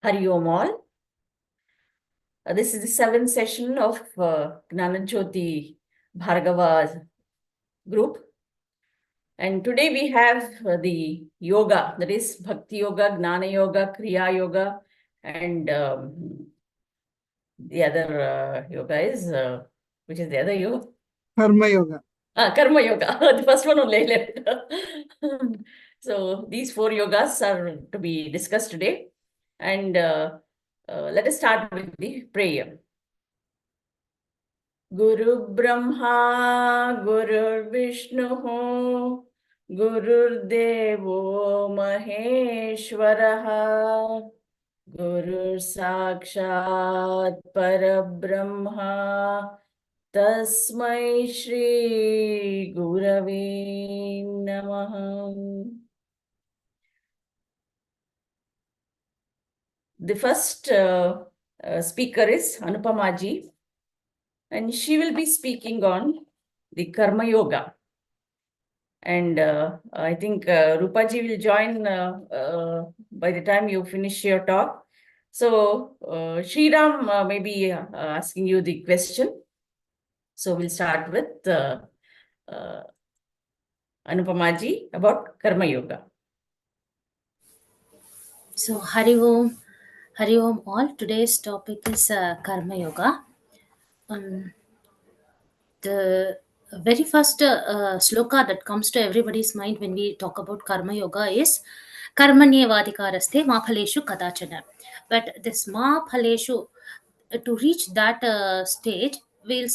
Hari Om all. This is the seventh session of Jnana Jyoti Bhargava group. And today we have the yoga, that is Bhakti Yoga, Jnana Yoga, Kriya Yoga, and the other yoga is, which is the other yoga? Karma Yoga. Karma Yoga, the first one only left. So these four yogas are to be discussed today. And let us start with the prayer. Guru Brahma, Guru Vishnu, Guru Devo Maheshwaraha, Guru Sakshat Parabrahma, Tasmai Shri Gurave Namaha. The first speaker is Anupamaji, and she will be speaking on the Karma Yoga. And I think Rupaji will join by the time you finish your talk. So Sriram may be asking you the question. So we'll start with Anupamaji about Karma Yoga. So Hari Om all. Today's topic is Karma Yoga. The very first sloka that comes to everybody's mind when we talk about Karma Yoga is Karmanyevadikaraste ma phaleshu kadachana. But this ma phaleshu, to reach that stage, we'll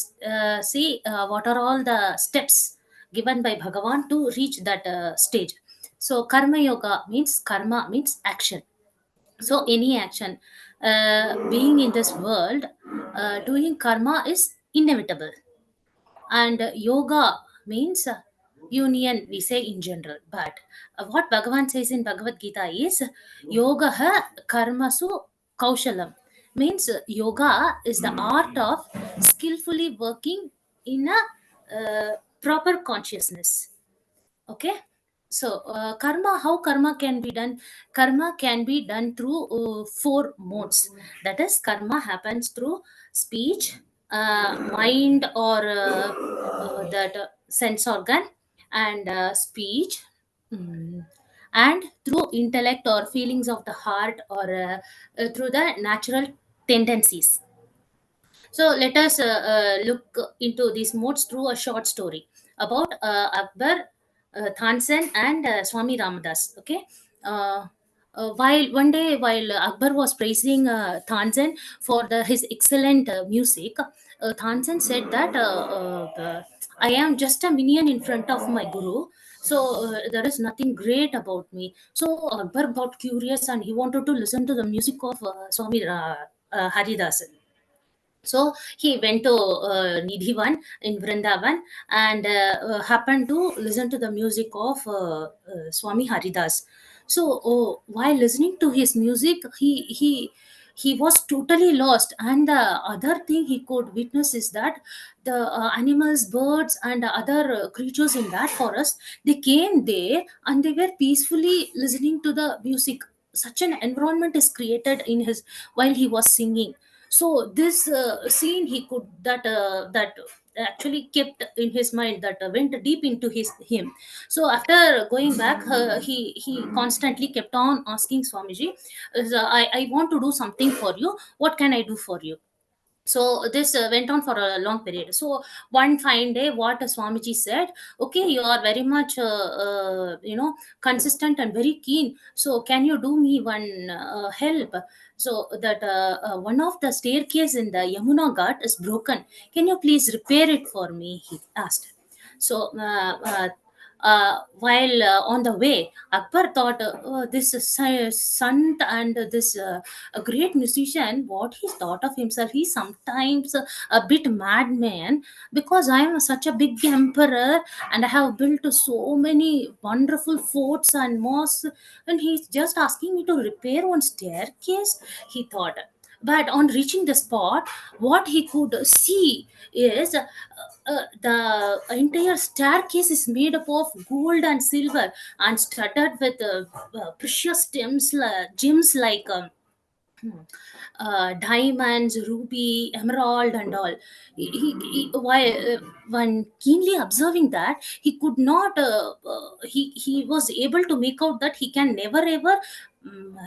see what are all the steps given by Bhagavan to reach that stage. So Karma Yoga means action. So any action, being in this world, doing karma is inevitable, and yoga means union, we say in general. But what Bhagavan says in Bhagavad Gita is yoga karmasu kaushalam, means yoga is the art of skillfully working in a proper consciousness. Okay. So how karma can be done? Karma can be done through four modes. That is, karma happens through speech, mind, or that sense organ, and speech, and through intellect or feelings of the heart, or through the natural tendencies. So let us look into these modes through a short story about Akbar, Tansen, and Swami Ramadas. Okay. While one day, while Akbar was praising Tansen for his excellent music, Tansen said that I am just a minion in front of my guru. So there is nothing great about me. So Akbar got curious and he wanted to listen to the music of Swami Haridas. So he went to Nidhivan in Vrindavan and happened to listen to the music of Swami Haridas. So while listening to his music, he was totally lost. And the other thing he could witness is that the animals, birds, and other creatures in that forest, they came there and they were peacefully listening to the music. Such an environment is created in his while he was singing. So this scene he could that actually kept in his mind, that went deep into him. So after going back, he constantly kept on asking Swamiji, I want to do something for you. What can I do for you? So this went on for a long period. So one fine day, what Swamiji said, okay, you are very much consistent and very keen, so can you do me one help? So that one of the staircase in the Yamuna Ghat is broken, can you please repair it for me, he asked. So while on the way, Akbar thought, this sant and this a great musician, what he thought of himself, he's sometimes a bit madman, because I am such a big emperor and I have built so many wonderful forts and mosques, and he's just asking me to repair one staircase, he thought. But on reaching the spot, what he could see is the entire staircase is made up of gold and silver and studded with precious gems like diamonds, ruby, emerald, and all. When keenly observing that, he could not. He was able to make out that he can never ever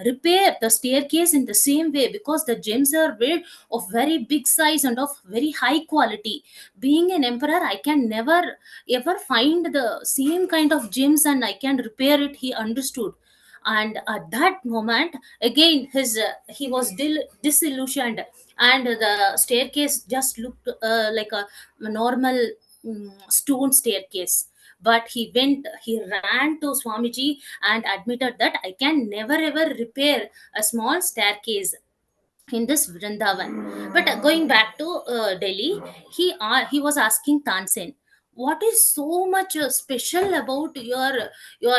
repair the staircase in the same way, because the gems are built of very big size and of very high quality. Being an emperor, I can never ever find the same kind of gems and I can repair it. He understood, and at that moment again his he was disillusioned, and the staircase just looked like a normal stone staircase. But he ran to Swamiji and admitted that I can never ever repair a small staircase in this Vrindavan. But going back to Delhi, he was asking Tansen, what is so much special about your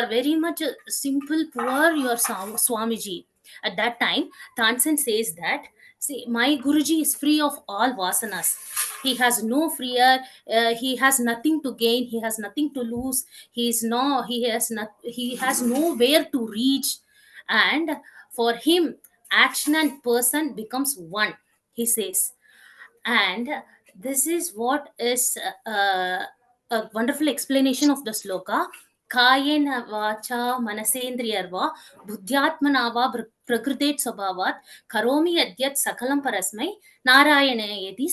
very much simple poor your Swamiji? At that time, Tansen says that, see, my Guruji is free of all vasanas. He has no fear. He has nothing to gain. He has nothing to lose. He has nowhere to reach, and for him action and person becomes one, he says. And this is what is a wonderful explanation of the sloka. Kayena vacha manasendriyarva buddhyatmanava prakritet swabhavat karomi adyat sakalam parasmai narayana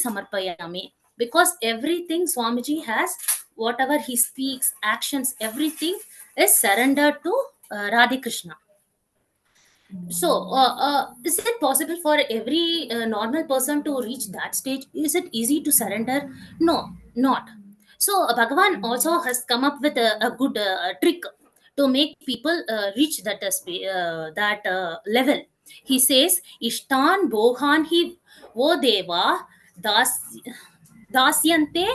samarpayami. Because everything Swamiji has, whatever he speaks, actions, everything is surrendered to Radhikrishna. So, is it possible for every normal person to reach that stage? Is it easy to surrender? No, not. So, Bhagavan also has come up with a good trick to make people reach that level. He says, "Ishtan bohan hi wo deva das dasyante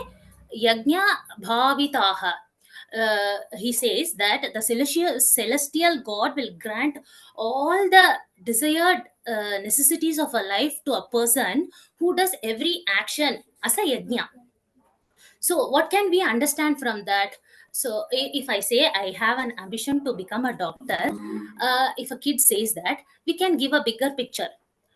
yajna bhavitaha." He says that the celestial God will grant all the desired necessities of a life to a person who does every action as a yajna. So what can we understand from that? So if I say I have an ambition to become a doctor, if a kid says that, we can give a bigger picture.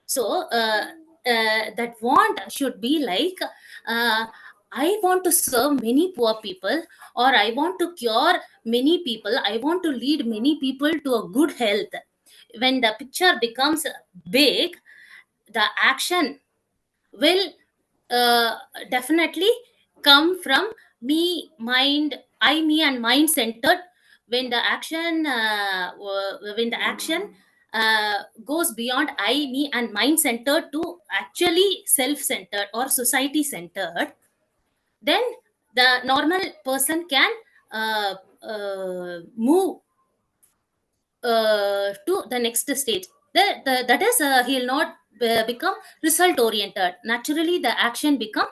So that want should be like, uh, I want to serve many poor people, or I want to cure many people, I want to lead many people to a good health. When the picture becomes big, the action will uh, definitely come from me, mind, I, me, and mind centered. When the action goes beyond I, me, and mind centered to actually self centered or society centered, then the normal person can move to the next stage. That is, he'll not become result oriented. Naturally the action become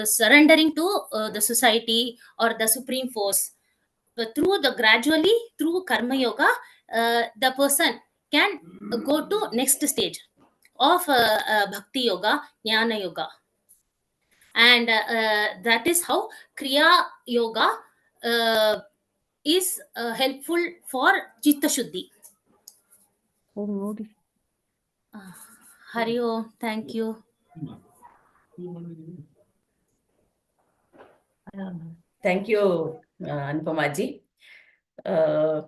surrendering to the society or the supreme force. But through the gradually through karma yoga, the person can go to next stage of bhakti yoga, jnana yoga. And that is how kriya yoga uh, is helpful for chitta shuddhi. Hari Om, thank you. Thank you, Anupamaji. Uh,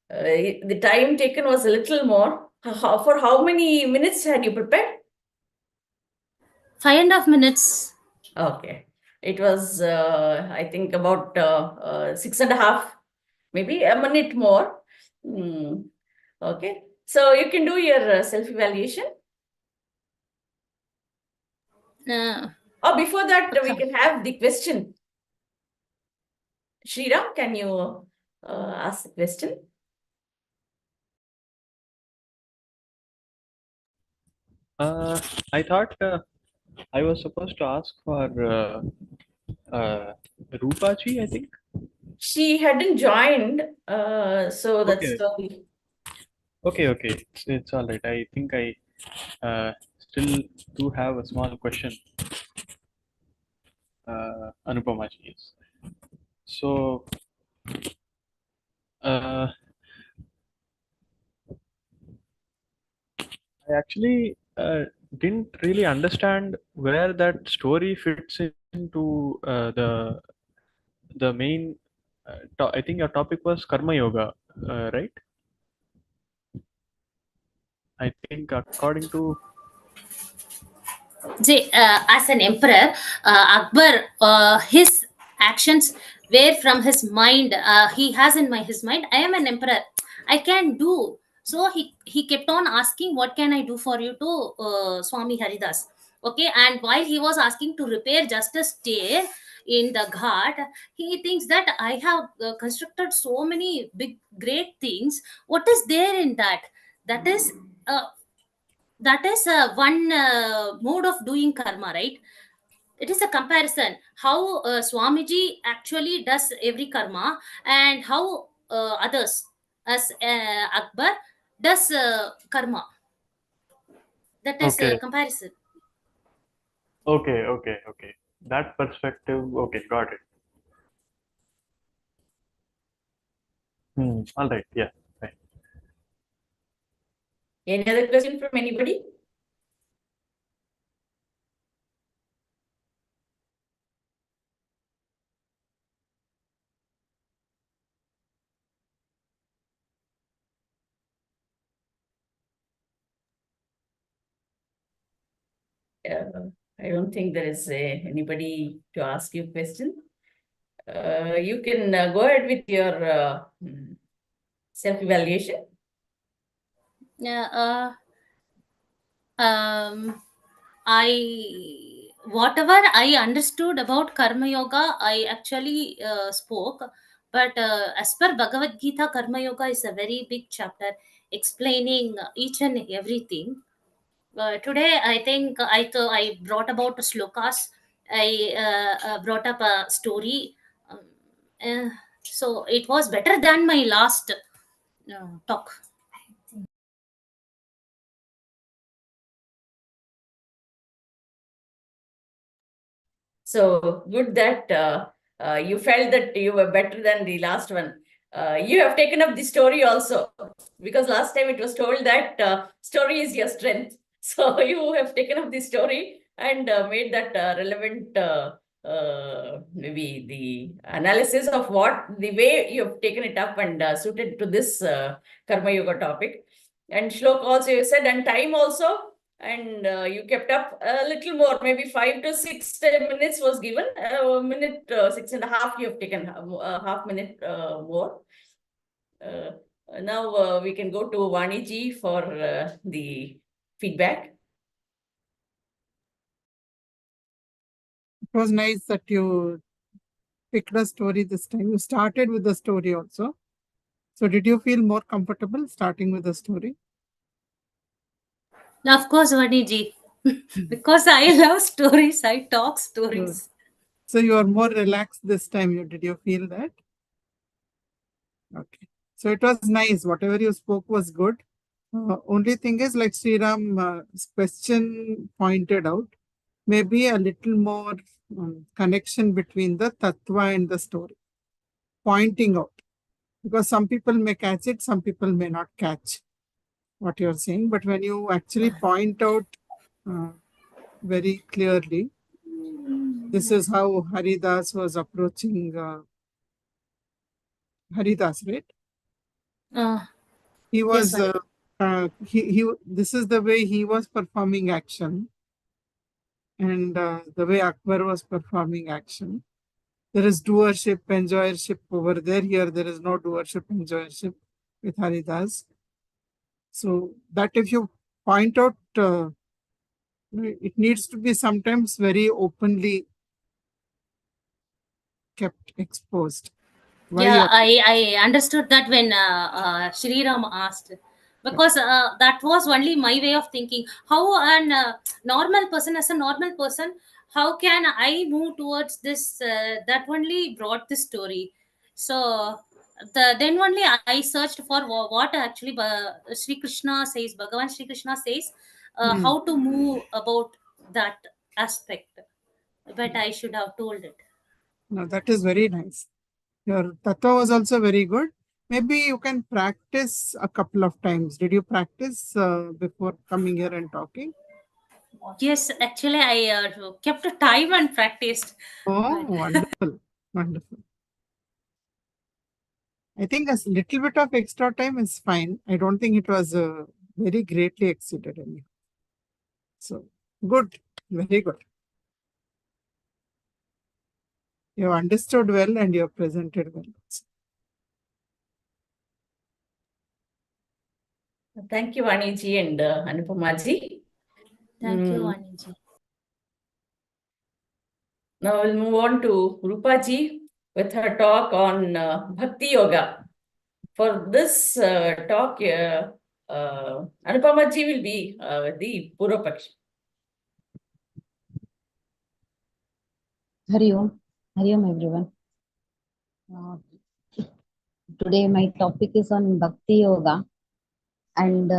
the time taken was a little more. For how many minutes had you prepared? 5.5 minutes. Okay. It was, I think, about 6.5, maybe a minute more. Okay. So you can do your self-evaluation. Or before that, we can have the question. Shriram, can you ask the question? I thought I was supposed to ask for Rupa ji, I think. She hadn't joined, so that's Okay. Okay. It's all right. I think I still do have a small question. Anupama ji. Yes. So, I actually didn't really understand where that story fits into the main. I think your topic was karma yoga, right? I think according to As an emperor, Akbar, his actions were from his mind. He has in his mind, I am an emperor, I can do. So he kept on asking, what can I do for you to Swami Haridas? Okay, and while he was asking to repair just a stair in the ghat, he thinks that I have constructed so many big great things. What is there in that? That is uh, one mode of doing karma, right? It is a comparison how Swamiji actually does every karma, and how others as Akbar does karma. That is a okay, comparison. okay. That perspective. Okay, got it. All right. Yeah. Right. Any other question from anybody? I don't think there is anybody to ask you question. You can go ahead with your self-evaluation. Yeah. I Whatever I understood about karma yoga, I actually spoke. But as per Bhagavad Gita, karma yoga is a very big chapter explaining each and everything. Today, I think I brought about slokas. I brought up a story. Um, uh, so it was better than my last talk. So good that you felt that you were better than the last one. You have taken up the story also, because last time it was told that story is your strength. So you have taken up the story and made that relevant, maybe the analysis of what the way you have taken it up and suited to this Karma Yoga topic. And Shlok also you said, and time also, and you kept up a little more, maybe 5 to 6 minutes was given. A minute, 6.5, you have taken a half minute more. Uh, Now we can go to Vaniji for the feedback. It was nice that you picked a story this time. You started with the story also. So did you feel more comfortable starting with the story? Of course, Vaniji. Because I love stories, I talk stories. So you are more relaxed this time. Did you feel that? Okay. So it was nice. Whatever you spoke was good. Only thing is, like Sriram's question pointed out, maybe a little more connection between the tattva and the story. Pointing out. Because some people may catch it, some people may not catch what you're saying. But when you actually point out very clearly, this is how Haridas was approaching Haridas, right? He was, Yes, this is the way he was performing action, and the way Akbar was performing action. There is doership, enjoyership over there. Here, there is no doership, enjoyership with Haridas. So that if you point out, it needs to be sometimes very openly kept exposed. Why yeah, you're I understood that when Shri Ram asked, because that was only my way of thinking. How an normal person, as a normal person, how can I move towards this? That only brought this story. So then only I searched for what actually Sri Krishna says. Bhagavan Sri Krishna says how to move about that aspect. But I should have told it. No, that is very nice. Your tattva was also very good. Maybe you can practice a couple of times. Did you practice before coming here and talking? Yes, actually, I kept a time and practiced. Oh, But wonderful. Wonderful. I think a little bit of extra time is fine. I don't think it was very greatly exceeded anyhow. So, good. Very good. You have understood well and you have presented well. Thank you, Vaniji and Anupamaji. thank you, Aniji. Now we'll move on to Rupaji with her talk on Bhakti Yoga. For this talk, Anupamaji will be the Purvapakshi. Hari Om everyone. Today my topic is on Bhakti Yoga, and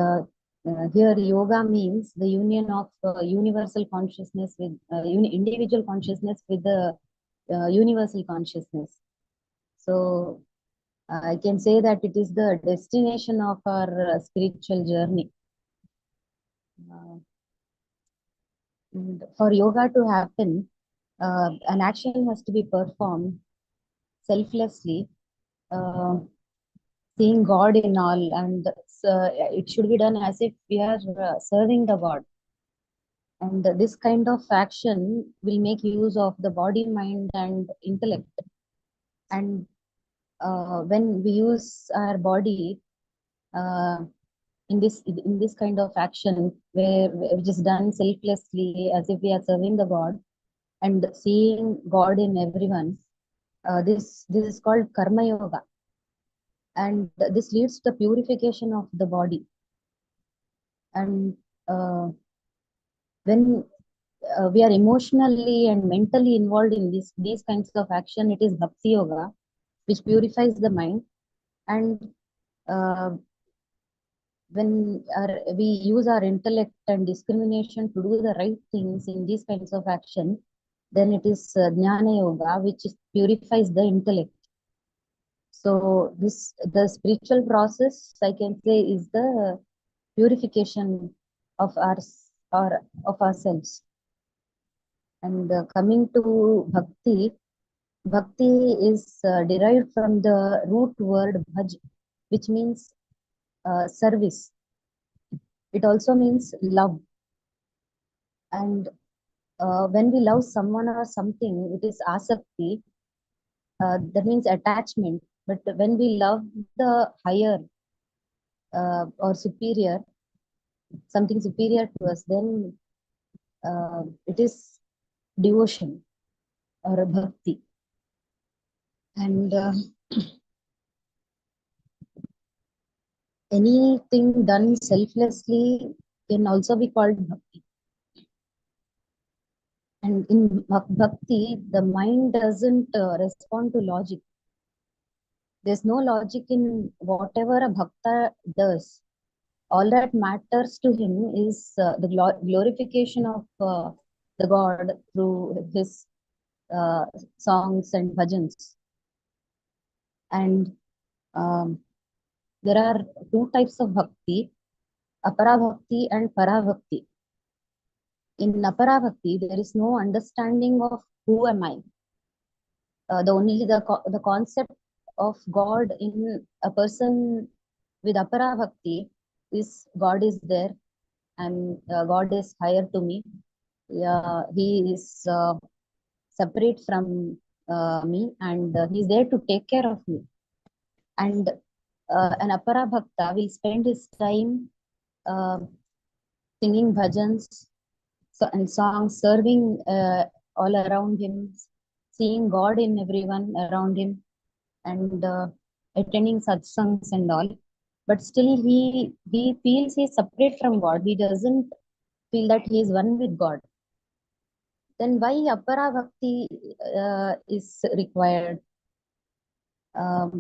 here yoga means the union of universal consciousness with individual consciousness with the universal consciousness. So I can say that it is the destination of our spiritual journey. And for yoga to happen, an action has to be performed selflessly, seeing God in all, and it should be done as if we are serving the God. And this kind of action will make use of the body, mind, and intellect. And when we use our body in this kind of action, which is done selflessly, as if we are serving the God, and seeing God in everyone, this is called Karma Yoga. And this leads to the purification of the body. And when we are emotionally and mentally involved in these kinds of action, it is Bhakti Yoga, which purifies the mind. And when we use our intellect and discrimination to do the right things in these kinds of action, then it is Jnana Yoga, which purifies the intellect. So the spiritual process, I can say, is the purification of ourselves. And coming to Bhakti, Bhakti is derived from the root word bhaj, which means service. It also means love. And when we love someone or something, it is asakti. That means attachment. But when we love the higher or superior, something superior to us, then it is devotion or bhakti. And anything done selflessly can also be called bhakti. And in bhakti, the mind doesn't respond to logic. There's no logic in whatever a bhakta does. All that matters to him is the glorification of the God through his songs and bhajans. And there are two types of bhakti, apara bhakti and para bhakti. In apara bhakti, there is no understanding of who am I. The concept of God in a person with apara bhakti is God is there and God is higher to me. He is separate from me, and he's there to take care of me. And an apara bhakta will spend his time singing bhajans and songs, serving all around him, seeing God in everyone around him, and attending satsangs and all. But still, he feels he's separate from God. He doesn't feel that he is one with God. Then why apara bhakti is required?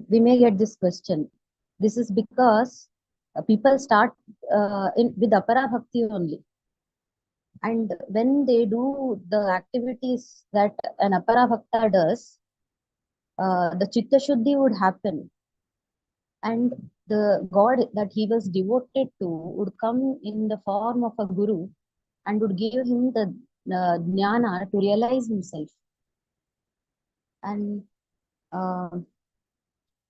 We may get this question. This is because people start with apara bhakti only. And when they do the activities that an apara bhakta does, the chitta shuddhi would happen. and the god that he was devoted to would come in the form of a guru and would give him the jnana to realize himself. And uh,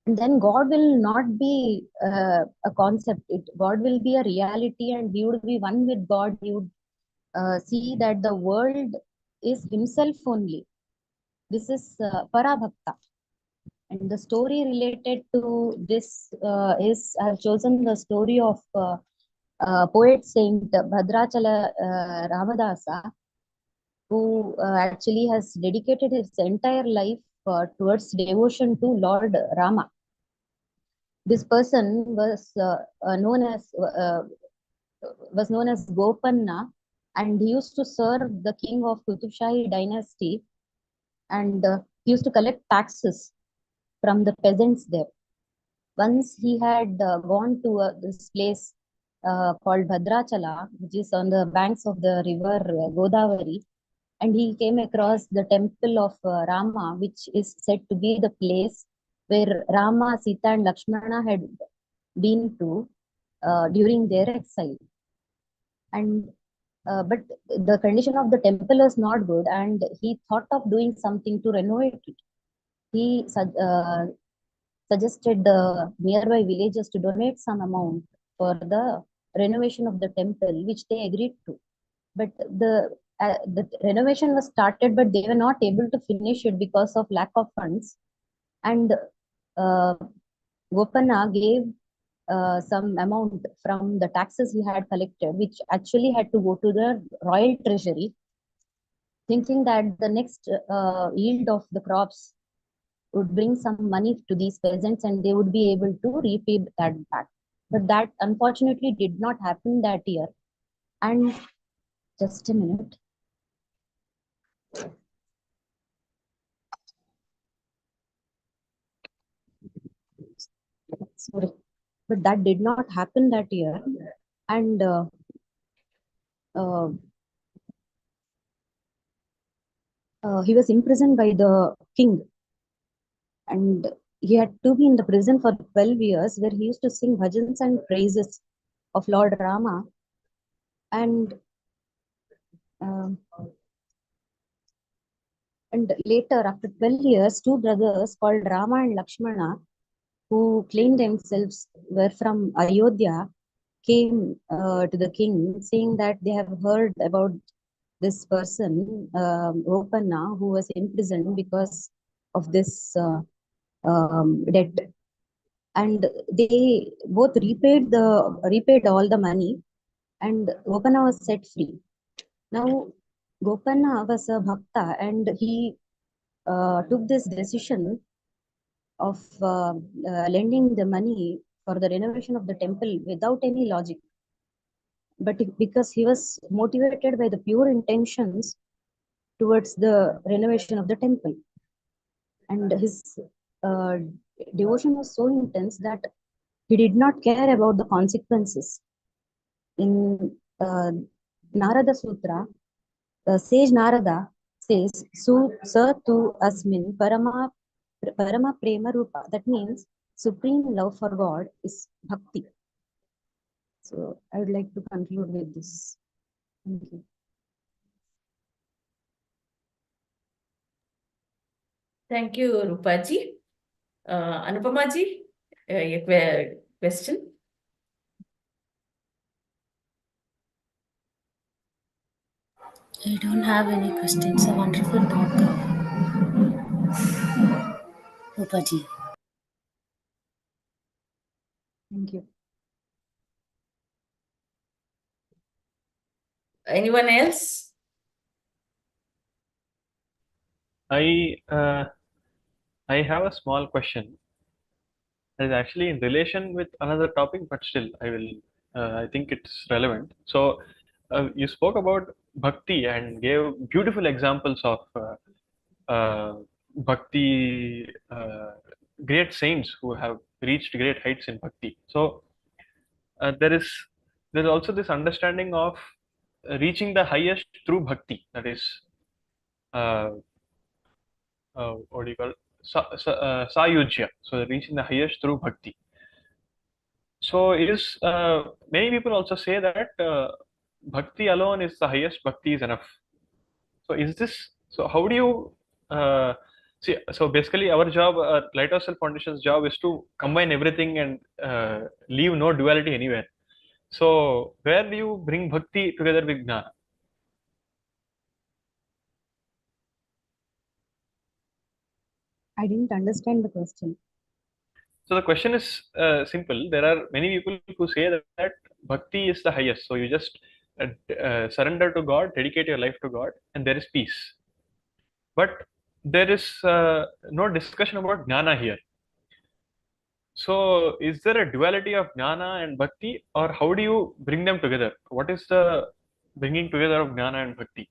and then God will not be a concept. God will be a reality, and he would be one with God. He would see that the world is himself only. This is Parabhakta. And the story related to this is, I have chosen the story of poet saint Bhadrachala Ramadasa, who actually has dedicated his entire life towards devotion to Lord Rama. This person was known as Gopanna, and he used to serve the king of Qutub Shahi dynasty, and he used to collect taxes from the peasants there. Once he had gone to this place called Bhadrachala, which is on the banks of the river Godavari, and he came across the temple of Rama, which is said to be the place where Rama, Sita, and Lakshmana had been to during their exile. And but the condition of the temple was not good, and he thought of doing something to renovate it. He suggested the nearby villagers to donate some amount for the renovation of the temple, which they agreed to. But the renovation was started, but they were not able to finish it because of lack of funds. And uh, Gopanna gave some amount from the taxes he had collected, which actually had to go to the royal treasury, thinking that the next yield of the crops would bring some money to these peasants and they would be able to repay that back. But that unfortunately did not happen that year. And just a minute. Sorry. But that did not happen that year. And he was imprisoned by the king. And he had to be in the prison for 12 years, where he used to sing bhajans and praises of Lord Rama. And later, after 12 years, two brothers called Rama and Lakshmana, who claimed themselves were from Ayodhya, came to the king saying that they have heard about this person, Gopanna, who was imprisoned because of this debt. And they both repaid all the money, and Gopanna was set free. Now, Gopanna was a bhakta, and he took this decision of lending the money for the renovation of the temple without any logic. But because he was motivated by the pure intentions towards the renovation of the temple. And his devotion was so intense that he did not care about the consequences. In Narada Sutra, sage Narada says, Sa tu asmin parama prema rupa. That means supreme love for God is bhakti. So I would like to conclude with this. Thank you. Thank you, Rupaji. Anupamaji, a question? I don't have any questions. A wonderful talk, Rupaji. Thank you. Anyone else? I have a small question. It is actually in relation with another topic, but still, I think it's relevant. So, you spoke about bhakti and gave beautiful examples of bhakti, great saints who have reached great heights in bhakti. So, there is also this understanding of reaching the highest through bhakti. That is, uh, what do you call it? Sayujya. So reaching the highest through bhakti. So many people also say that bhakti alone is the highest, bhakti is enough. So how do you see? So basically, our job, Lighthouse Self Foundation's job, is to combine everything and leave no duality anywhere. So where do you bring bhakti together with jnana? I didn't understand the question. So the question is simple. There are many people who say that bhakti is the highest. So you just surrender to God, dedicate your life to God, and there is peace. But there is no discussion about jnana here. So is there a duality of jnana and bhakti, or how do you bring them together? What is the bringing together of jnana and bhakti?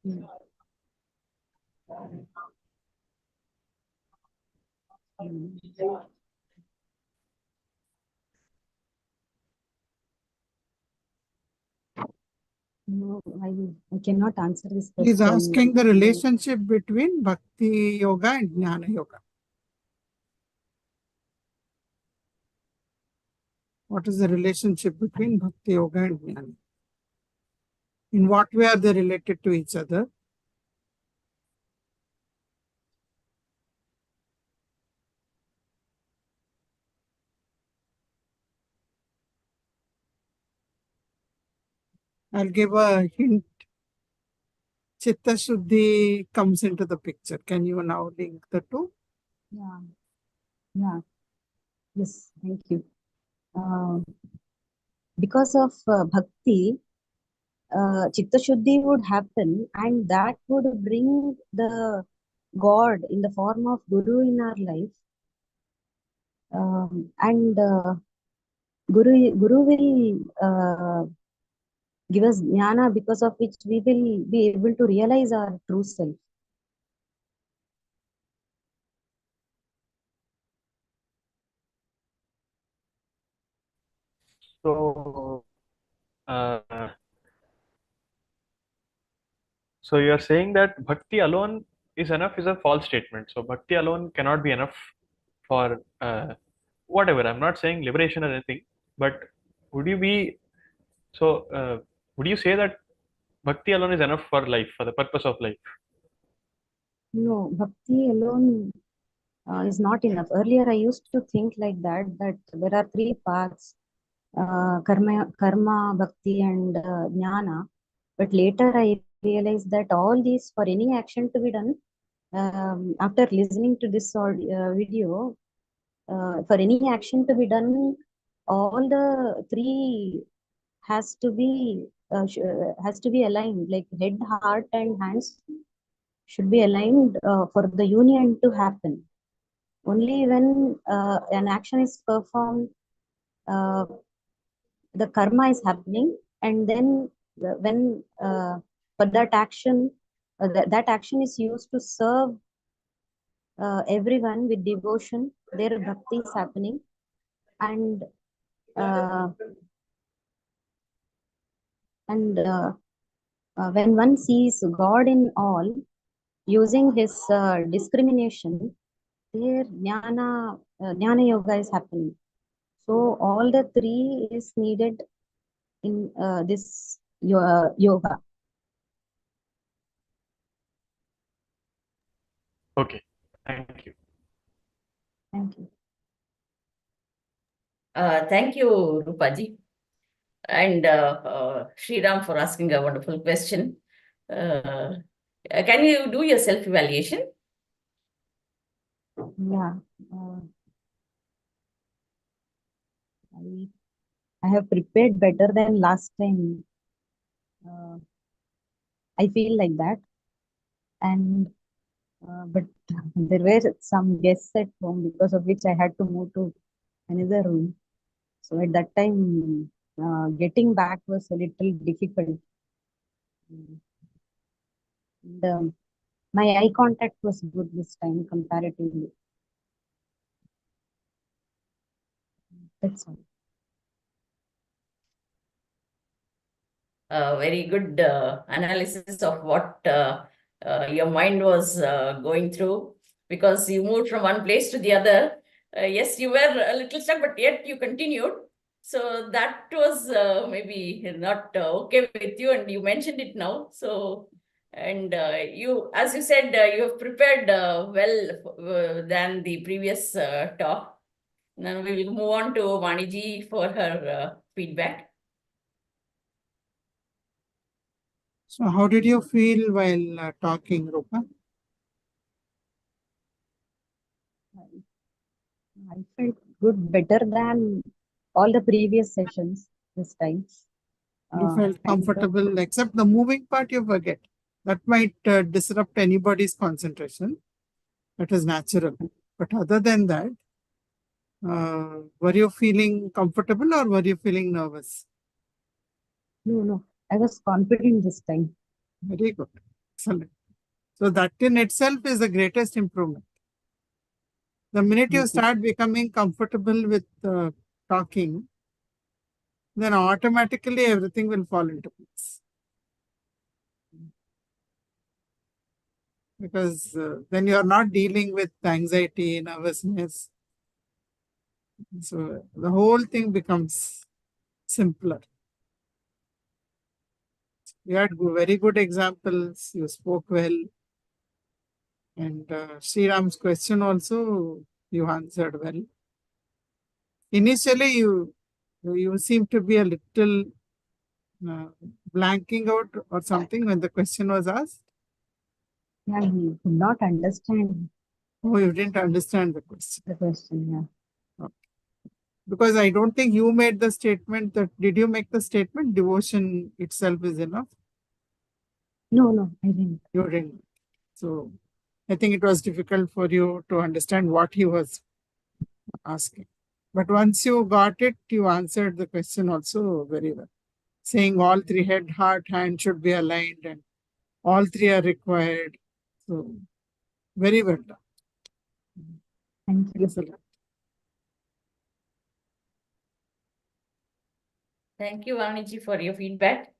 Mm. Mm. No, I cannot answer this He's question. asking the relationship between Bhakti Yoga and Jnana Yoga. What is the relationship between Bhakti Yoga and Jnana? In what way are they related to each other? I'll give a hint. Chitta Shuddhi comes into the picture. Can you now link the two? Yeah, yeah, yes, thank you. Because of bhakti, Chitta Shuddhi would happen, and that would bring the God in the form of Guru in our life. And Guru will give us jnana, because of which we will be able to realize our true self. So, uh, so you are saying that bhakti alone is enough is a false statement. So bhakti alone cannot be enough for whatever. I'm not saying liberation or anything, but would you be so? Would you say that bhakti alone is enough for life, for the purpose of life? No, bhakti alone is not enough. Earlier, I used to think like that there are three paths, karma, bhakti, and jnana. But later, I realized that all these, for any action to be done, after listening to this video, for any action to be done, all the three has to be aligned, like head, heart, and hands should be aligned for the union to happen. Only when an action is performed, uh, the karma is happening, and then when for that action, that action is used to serve everyone with devotion, their bhakti is happening, and uh, when one sees God in all, using his discrimination, there jnana yoga is happening. So all the three is needed in this yoga. Okay, thank you. Thank you. Thank you, Rupaji. And Sri Ram for asking a wonderful question. Can you do your self-evaluation? Yeah. I have prepared better than last time. I feel like that. And but there were some guests at home, because of which I had to move to another room. So at that time, getting back was a little difficult. And, my eye contact was good this time comparatively. That's all. very good analysis of what your mind was going through, because you moved from one place to the other. Yes, you were a little stuck, but yet you continued. So that was maybe not okay with you, and you mentioned it now. So, and you, as you said, you have prepared well than the previous talk. Now we will move on to Vaniji for her feedback. So how did you feel while talking, Rupa? I felt good, better than all the previous sessions this time. You felt And, comfortable, except the moving part you forget. That might disrupt anybody's concentration. That is natural. But other than that, were you feeling comfortable or were you feeling nervous? no, I was confident this time. Very good. Excellent. So that in itself is the greatest improvement. The minute you start becoming comfortable with talking, then automatically everything will fall into place. Because then you are not dealing with anxiety, nervousness. So the whole thing becomes simpler. You had very good examples. You spoke well. And Sriram's question also, you answered well. Initially, you seem to be a little blanking out or something when the question was asked. Yeah, he could not understand Oh, you didn't understand the question. the question. Yeah. Okay. Because I don't think you made the statement that, did you make the statement devotion itself is enough? No, I didn't. You didn't. So I think it was difficult for you to understand what he was asking. But once you got it, you answered the question also very well. Saying all three, head, heart, hand, should be aligned and all three are required. So very well done. Thank you. Excellent. Thank you, Vaniji, for your feedback.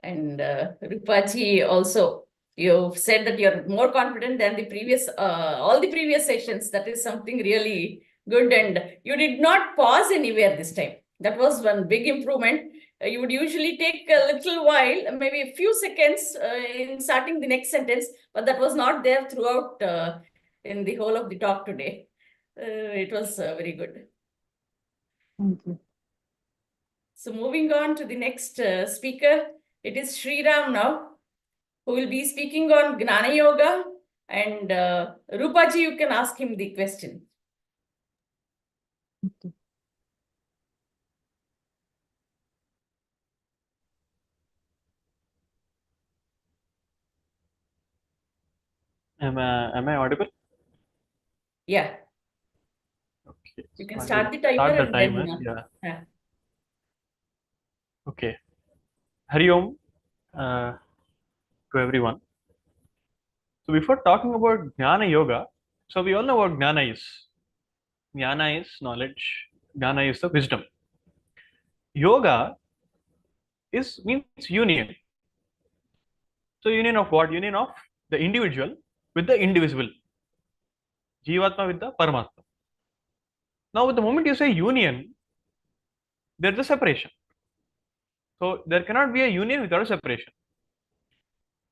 And Rupaji also, you've said that you're more confident than the previous, all the previous sessions. That is something really good. And you did not pause anywhere this time. That was one big improvement. You would usually take a little while, maybe a few seconds in starting the next sentence, but that was not there throughout in the whole of the talk today. It was very good. Thank you. So moving on to the next speaker, it is Sriram now, who will be speaking on Jnana Yoga. And Rupaji, you can ask him the question. Okay. Am I audible? Yeah, Okay. you can I start will the timer start the and timer. then. Yeah. Okay. Hari Om to everyone. So before talking about Jnana Yoga, so we all know what Jnana is. Jnana is knowledge. Jnana is the wisdom. Yoga means union. So union of what? Union of the individual with the indivisible. Jivatma with the Paramatma. Now, with the moment you say union, there's a separation. So there cannot be a union without a separation.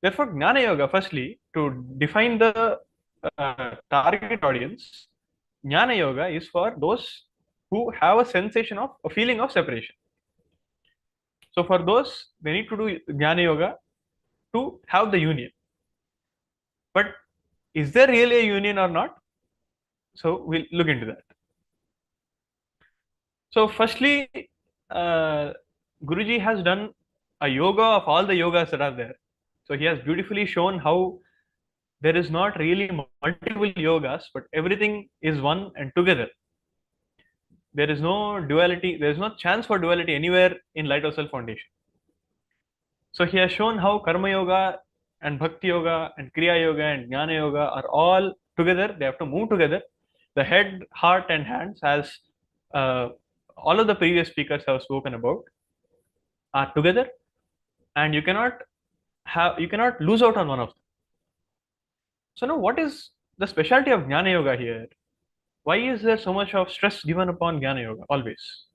Therefore, Jnana Yoga, firstly, to define the target audience, Jnana Yoga is for those who have a sensation of a feeling of separation. So for those, they need to do Jnana Yoga to have the union. But is there really a union or not? So we'll look into that. So firstly, Guruji has done a yoga of all the yogas that are there. So he has beautifully shown how there is not really multiple yogas, but everything is one and together. There is no duality, there is no chance for duality anywhere in Light of Self Foundation. So he has shown how Karma Yoga and Bhakti Yoga and Kriya Yoga and Jnana Yoga are all together, they have to move together. The head, heart, and hands, as all of the previous speakers have spoken about, are together. and you cannot lose out on one of them. So now, what is the specialty of Jnana Yoga here? Why is there so much of stress given upon Jnana Yoga always?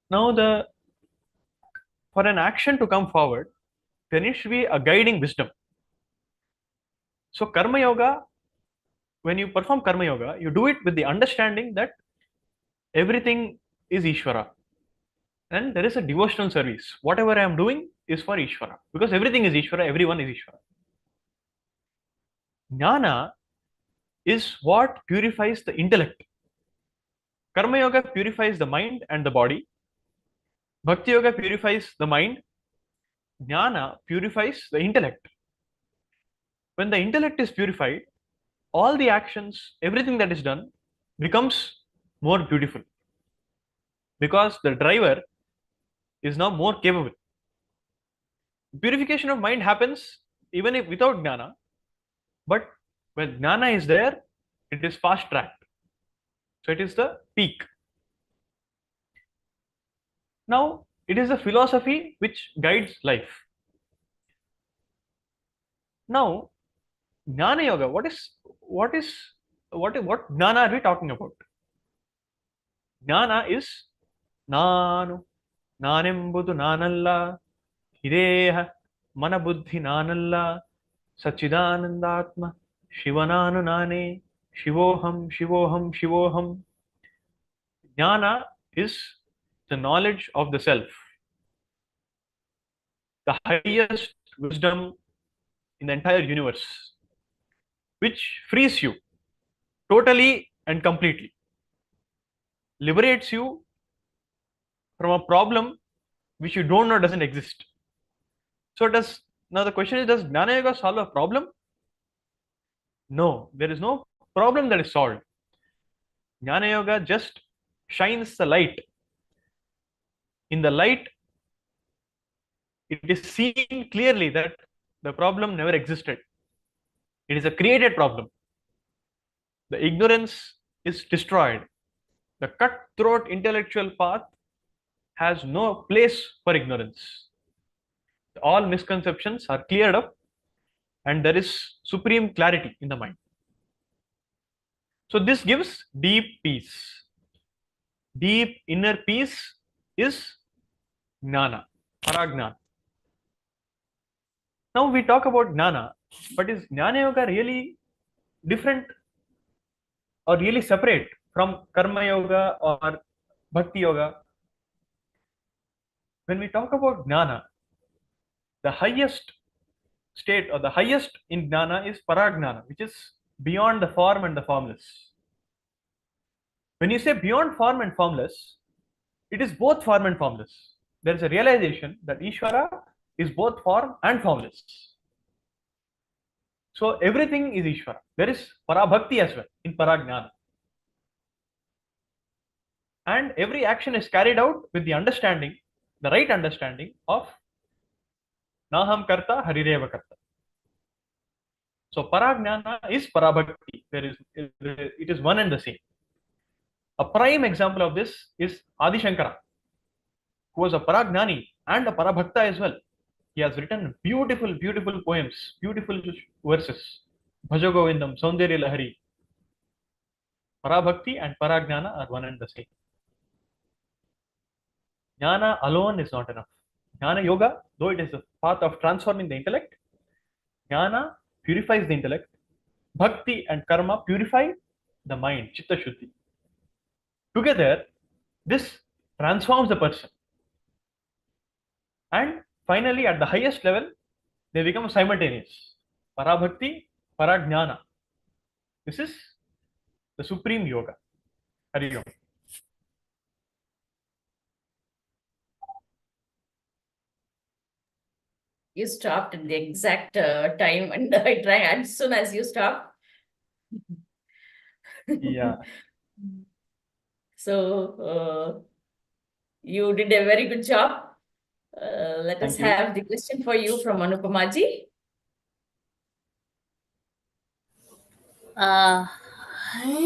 Now, for an action to come forward, there needs to be a guiding wisdom. So Karma Yoga, when you perform Karma Yoga, you do it with the understanding that everything is Ishvara. And there is a devotional service. Whatever I am doing is for Ishvara. Because everything is Ishvara, everyone is Ishvara. Jnana is what purifies the intellect. Karma Yoga purifies the mind and the body. Bhakti Yoga purifies the mind. Jnana purifies the intellect. When the intellect is purified, all the actions, everything that is done becomes more beautiful. Because the driver is now more capable. Purification of mind happens even if without Jnana, but when Jnana is there, it is fast tracked. So it is the peak. Now, it is a philosophy which guides life. Now, Jnana Yoga, what Jnana are we talking about? Jnana is Nanu, Nanembudu Nanalla, Hideha, Manabuddhi Nanalla, Sachidanandatma, Shivananu Nane, Shivoham, Shivoham, Shivoham. Jnana is the knowledge of the self, the highest wisdom in the entire universe, which frees you totally and completely, liberates you from a problem which you don't know doesn't exist. So now the question is, does Jnana Yoga solve a problem? No, there is no problem that is solved. Jnana Yoga just shines the light. In the light, it is seen clearly that the problem never existed. It is a created problem. The ignorance is destroyed. The cutthroat intellectual path has no place for ignorance. All misconceptions are cleared up and there is supreme clarity in the mind. So this gives deep peace. Deep inner peace is Jnana, Paragnana. Now we talk about Jnana, but is Jnana Yoga really different or really separate from Karma Yoga or Bhakti Yoga? When we talk about Jnana, the highest state or the highest in Jnana is Paragnana, which is beyond the form and the formless. When you say beyond form and formless, it is both form and formless. There is a realization that Ishvara is both form and formless. So everything is Ishvara. There is Parabhakti as well in Paragnana. And every action is carried out with the understanding, the right understanding of Naham Karta, Harireva Karta. So Paragnana is Parabhakti. It is one and the same. A prime example of this is Adi Shankara, who was a Paragnani and a Parabhakta as well. He has written beautiful, beautiful poems, beautiful verses. Bhaja Govindam, Saundarya Lahari. Parabhakti and Paragnana are one and the same. Jnana alone is not enough. Jnana Yoga, though it is the path of transforming the intellect, Jnana purifies the intellect. Bhakti and Karma purify the mind, Chitta Shuddhi. Together, this transforms the person. And finally, at the highest level, they become simultaneous. Parabhakti, Paragnana. This is the supreme yoga. Hari Om. You stopped at the exact time, and I try as soon as you stop. Yeah. So you did a very good job. Let us Thank you. have the question for you from Anupamaji.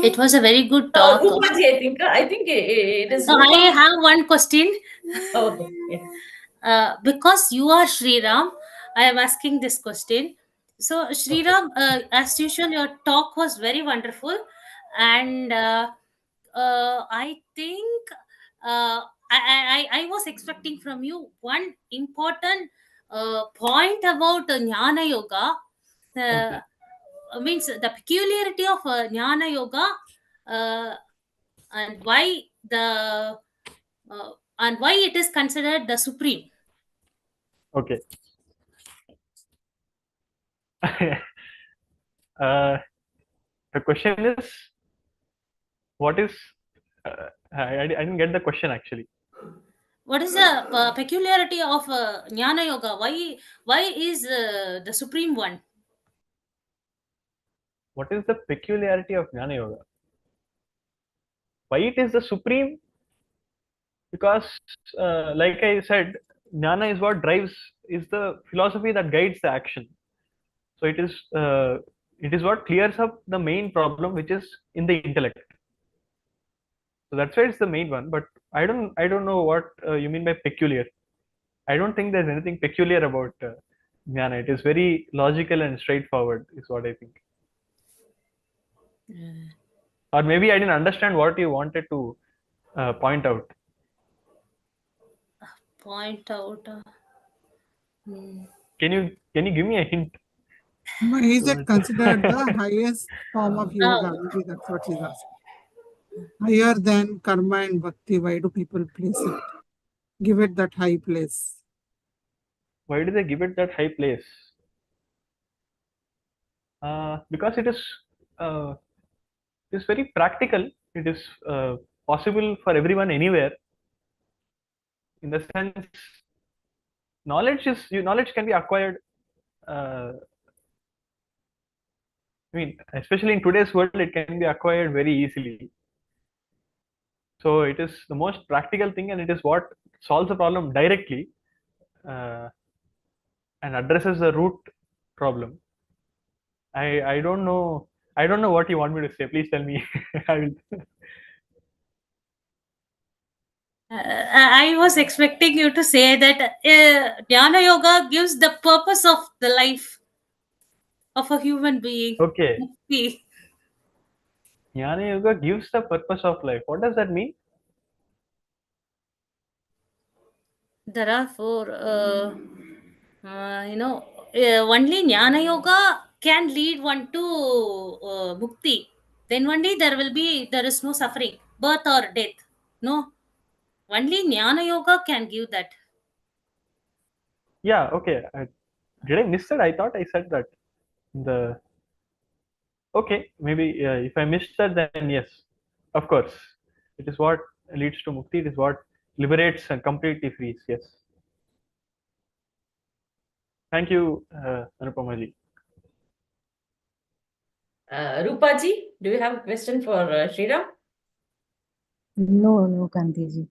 It was a very good talk. Rupaji, I think it is. So I have one question. Okay. Yeah. because you are Sri Ram, I am asking this question. So, Sri Okay. Ram, as usual, your talk was very wonderful, and I think I was expecting from you one important point about Jnana Yoga. Uh, Okay. Means the peculiarity of Jnana Yoga, uh, and why the and why it is considered the supreme. Okay. uh, the question is, what is? I didn't get the question actually. What is the peculiarity of Jnana Yoga? Why is the supreme one? What is the peculiarity of Jnana Yoga? Why it is the supreme? Because, like I said, Jnana is what drives, is the philosophy that guides the action. So it is what clears up the main problem, which is in the intellect. So that's why it's the main one. But I don't know what you mean by peculiar. I don't think there's anything peculiar about Jnana. It is very logical and straightforward, is what I think. Or maybe I didn't understand what you wanted to point out. Point out. Hmm. Can you give me a hint? No, is it Towards- considered the highest form of yoga? Maybe that's what she's asking. Higher than karma and bhakti, why do people place it? Give it that high place. Why do they give it that high place? Because uh, it is very practical. It is possible for everyone anywhere. In the sense, knowledge can be acquired. I mean, especially in today's world, it can be acquired very easily. So it is the most practical thing, and it is what solves the problem directly, uh, and addresses the root problem. I don't know. I don't know what you want me to say. Please tell me. I will. I was expecting you to say that Jnana Yoga gives the purpose of the life of a human being. Okay. Mukti. Jnana Yoga gives the purpose of life. What does that mean? There are four, only Jnana Yoga can lead one to Mukti. Then only there is no suffering, birth or death. No, only Jnana Yoga can give that. Yeah. Okay. Did I miss that? I thought I said that. The Okay. Maybe if I missed that, then yes, of course, it is what leads to mukti. It is what liberates and completely frees. Yes. Thank you, Anupamaji. Rupaji, do you have a question for Sriram? No, Kantiji.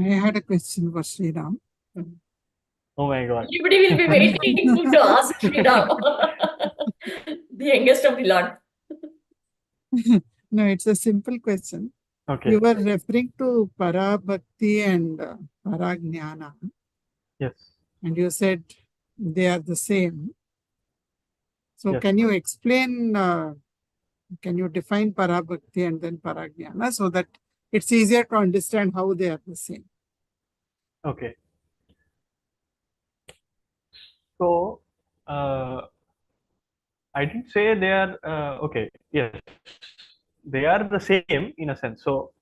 I had a question for Sriram. Oh my God. Everybody will be waiting to ask Sriram, the youngest of the lot. No, it's a simple question. Okay. You were referring to Parabhakti and Paragnana, Yes. and you said they are the same. So Yes. can you explain, can you define Parabhakti and then Paragnana so that it's easier to understand how they are the same? Okay. So I didn't say they are okay. Yes, they are the same in a sense. So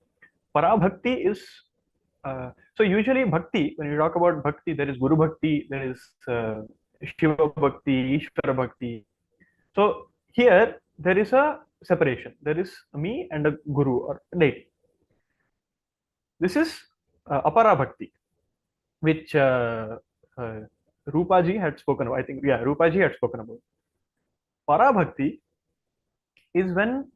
Parabhakti is so usually bhakti. When you talk about bhakti, there is Guru Bhakti, there is Shiva Bhakti, Ishvara Bhakti. So here there is a separation. There is me and a guru or a deity. This is Apara Bhakti, which Rupaji had spoken about. I think, yeah, Rupaji had spoken about. Para Bhakti is when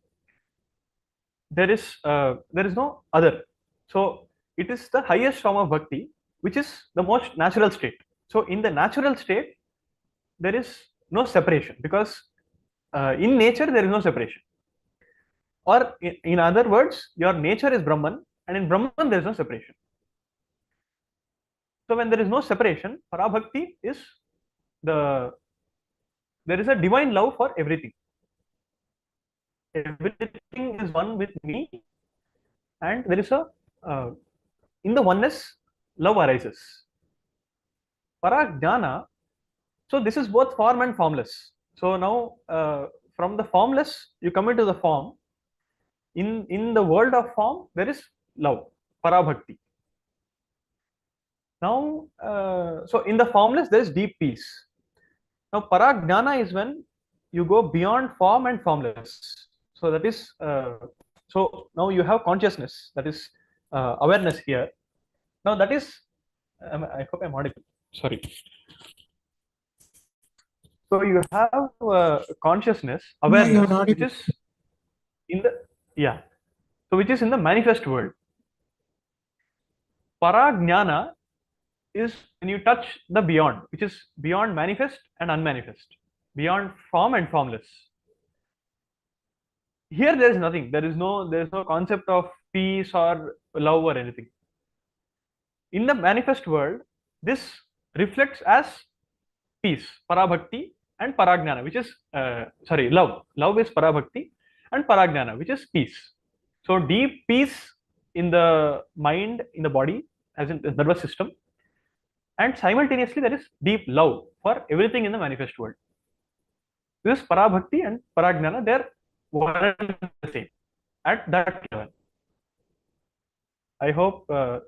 there is no other. So it is the highest form of bhakti, which is the most natural state. So in the natural state, there is no separation because in nature there is no separation. Or in other words, your nature is Brahman, and in Brahman there is no separation. So when there is no separation, Parabhakti is there is a divine love for everything. Everything is one with me, and there is in the oneness, love arises. Parajnana, so this is both form and formless. So now from the formless, you come into the form. In the world of form, there is love, Parabhakti. Now, so in the formless, there is deep peace. Now, Parajnana is when you go beyond form and formless. So that is, so now you have consciousness, that is awareness here. Now that is, I hope I'm audible. Sorry. So you have consciousness, awareness, which is in the, yeah, so which is in the manifest world. Parajnana is when you touch the beyond, which is beyond manifest and unmanifest, beyond form and formless. Here there is nothing. There is no concept of peace or love or anything. In the manifest world, this reflects as peace, Parabhakti, and Parajnana, which is love. Love is Parabhakti, and Parajnana, which is peace. So deep peace in the mind, in the body, as in the nervous system, and simultaneously there is deep love for everything in the manifest world. This Parabhakti and Parajnana, they're one and the same at that level. I hope I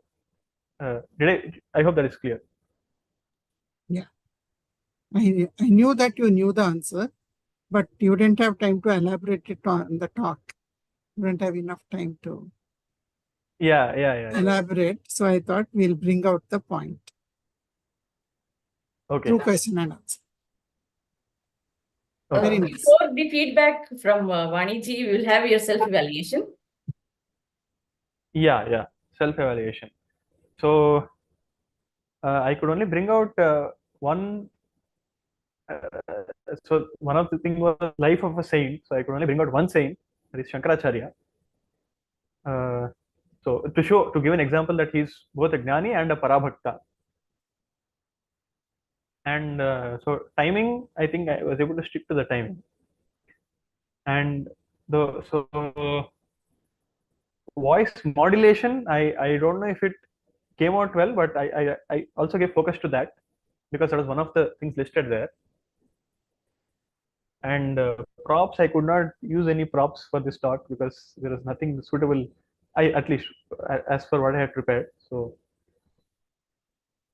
hope that is clear. Yeah. I knew that you knew the answer, but you didn't have time to elaborate it on the talk. You didn't have enough time to elaborate. So I thought we'll bring out the point. Okay. Through question and answer. Okay. Before the feedback from Vaniji, we will have your self-evaluation. Yeah. Self-evaluation. So I could only bring out one. So one of the things was life of a saint. So I could only bring out one saint, that is Shankaracharya. So to give an example that he's both a Jnani and a Parabhakta. And so timing, I think I was able to stick to the timing. And voice modulation, I don't know if it came out well, but I also gave focus to that because that was one of the things listed there. And props, I could not use any props for this talk because there was nothing suitable, at least as for what I had prepared. So,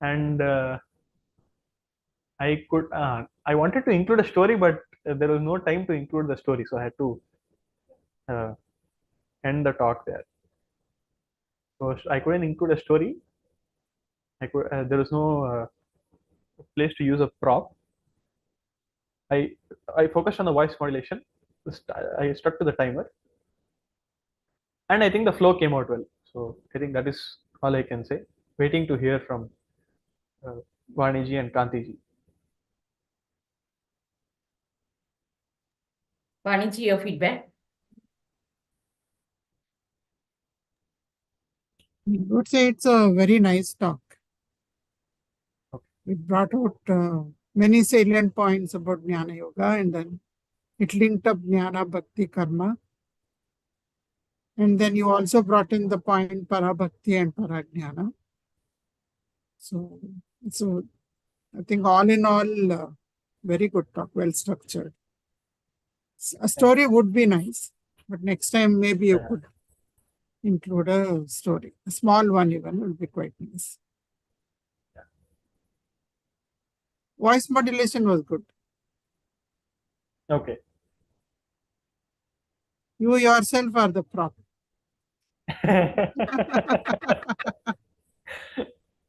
and I wanted to include a story, but there was no time to include the story, so I had to end the talk there. So I couldn't include a story. There was no place to use a prop. I focused on the voice modulation. I stuck to the timer, and I think the flow came out well. So I think that is all I can say. Waiting to hear from Vaniji and Kantiji. Vaniji, your feedback. I would say it's a very nice talk. Okay. It brought out many salient points about Jnana Yoga, and then it linked up Jnana, Bhakti, Karma. And then you also brought in the point Parabhakti and Parajnana. So I think all in all, very good talk, well structured. A story would be nice, but next time maybe you could include a story. A small one even will be quite nice. Voice modulation was good. Okay. You yourself are the prop.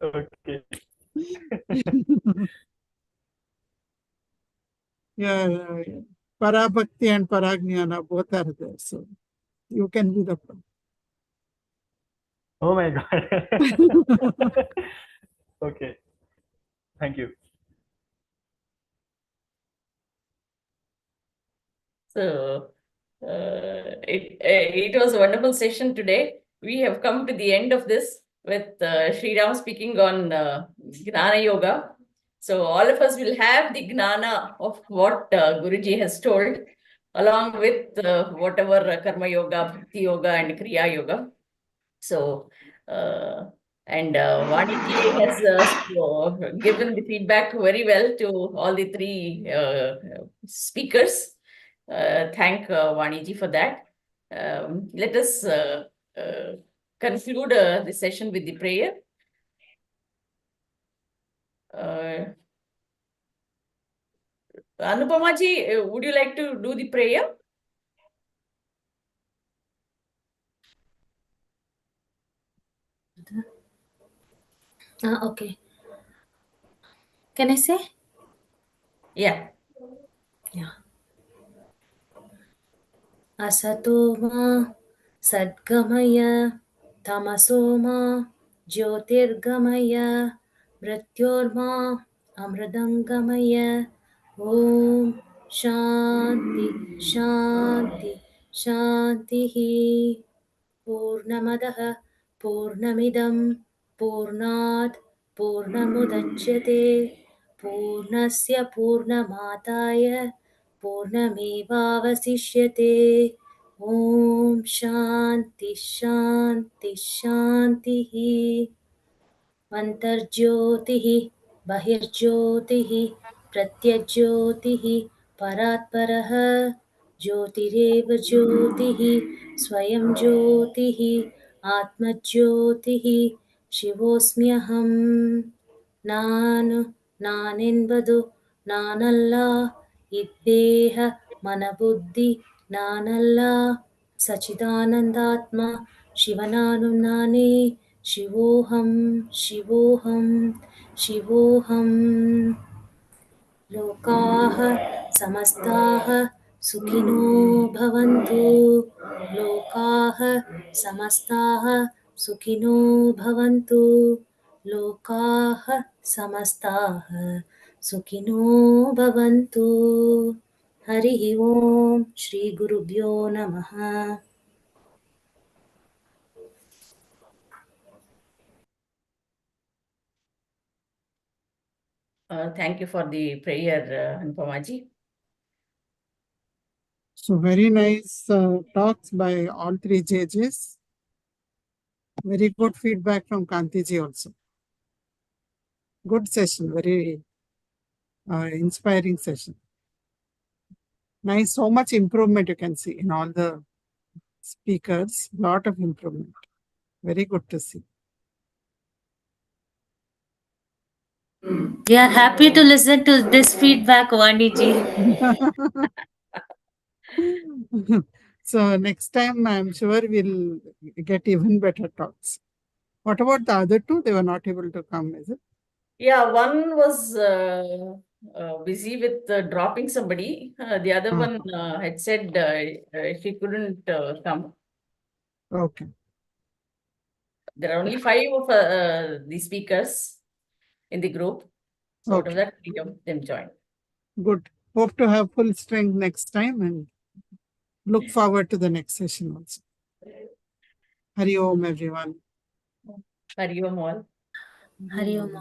Okay. Yeah. Parabhakti and Parajnana both are there, so you can be the prop. Oh my God. Okay. Thank you. So it was a wonderful session today. We have come to the end of this. with Sri Ram speaking on Jnana Yoga. So all of us will have the Jnana of what Guruji has told, along with whatever Karma Yoga, Bhakti Yoga, and Kriya Yoga. So, and Vaniji has given the feedback very well to all the three speakers. Thank Vaniji for that. Let us conclude the session with the prayer. Anupamaji, would you like to do the prayer? Okay. Can I say? Yeah. Yeah. Asato ma sadgamaya tamaso ma jyotirgamaya mrityorma amradangamaya. Om Shanti Shanti Shantihi. Purnamadaha Purnamidam Purnat Purnamudachyate Purnasya Purnamataya Purnamevavasishyate. Om Shanti Shanti Shantihi. अन्तर्ज्योतिः बहिर्ज्योतिः प्रत्यज्योतिः परात्परः ज्योतिरेव ज्योतिः स्वयं ज्योतिः आत्मज्योतिः शिवोऽस्म्यहम्. ನಾನೆಂಬುದು ನಾನಲ್ಲ, ಇದ್ದೇಹ ಮನಬುದ್ಧಿ ನಾನಲ್ಲ, ಸಚಿದಾನಂದಾತ್ಮ ಶಿವನಾನು ನಾನೇ. ಶಿವೋಹಂ ಶಿವೋಹಂ ಶಿವೋಹಂ. ಲೋಕಾಃ ಸಮಸ್ತಾಃ ಸುಖಿನೋ ಭವಂತು. ಲೋಕಾಃ ಸಮಸ್ತಾಃ ಸುಖಿನೋ ಭವಂತು. ಲೋಕಾಃ ಸಮಸ್ತಾಃ ಸುಖಿನೋ ಭವಂತು. ಹರಿ ಓಂ ಶ್ರೀ ಗುರುಭ್ಯೋ ನಮಃ. Thank you for the prayer, Anupamaji. So very nice talks by all three judges. Very good feedback from Kantiji also. Good session, very inspiring session. Nice, so much improvement you can see in all the speakers. Lot of improvement. Very good to see. We are happy to listen to this feedback, Vaniji. So next time I'm sure we'll get even better talks. What about the other two? They were not able to come, is it? Yeah, one was busy with dropping somebody. The other one had said she couldn't come. Okay. There are only 5 of the speakers in the group. So out of that, 3 of them joined. Good. Hope to have full strength next time and look forward to the next session also. Hari Om, everyone. Hari Om all. Hari Om.